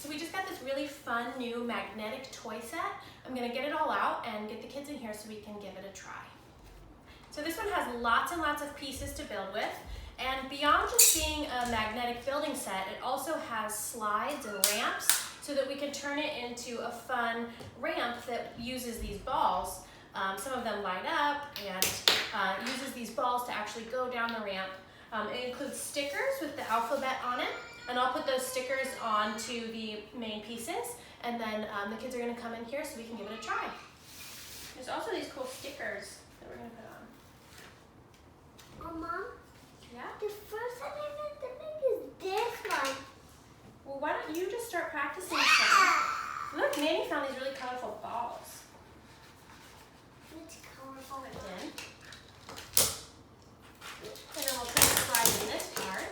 So we just got this really fun new magnetic toy set. I'm gonna get it all out and get the kids in here so we can give it a try. So this one has lots and lots of pieces to build with. And beyond just being a magnetic building set, it also has slides and ramps so that we can turn it into a fun ramp that uses these balls. Some of them light up and uses these balls to actually go down the ramp. It includes stickers with the alphabet on it, and I'll put those stickers onto the main pieces, and then the kids are gonna come in here so we can give it a try. There's also these cool stickers that we're gonna put on. Oh, Mom? Yeah? The first time I meant to make is this one. Well, why don't you just start practicing some? Look, Manny found these really colorful balls. It's colorful. Put in. And then we'll put the slide in this part.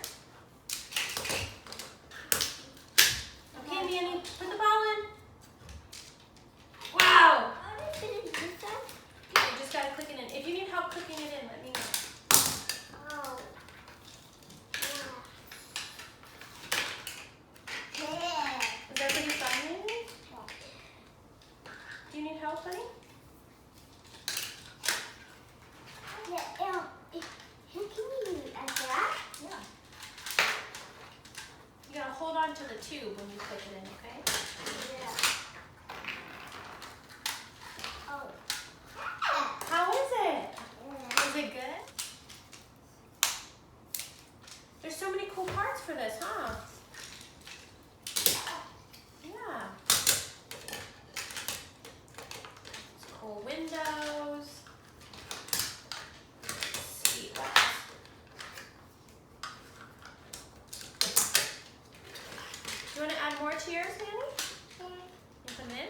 Okay, Manny, put the ball in. Wow! How do I fit it this time? You just gotta click it in. If you need help clicking it in, let me know. Oh. Yeah. Is that pretty fun, Manny? Do you need help, honey? Can you add that? Yeah. You gotta hold on to the tube when you click it in, okay? Yeah. Oh. How is it? Is it good? There's so many cool parts for this, huh? Yeah. It's cool windows. Let's see what else. Do you want to add more to yours, Manny? You put them in?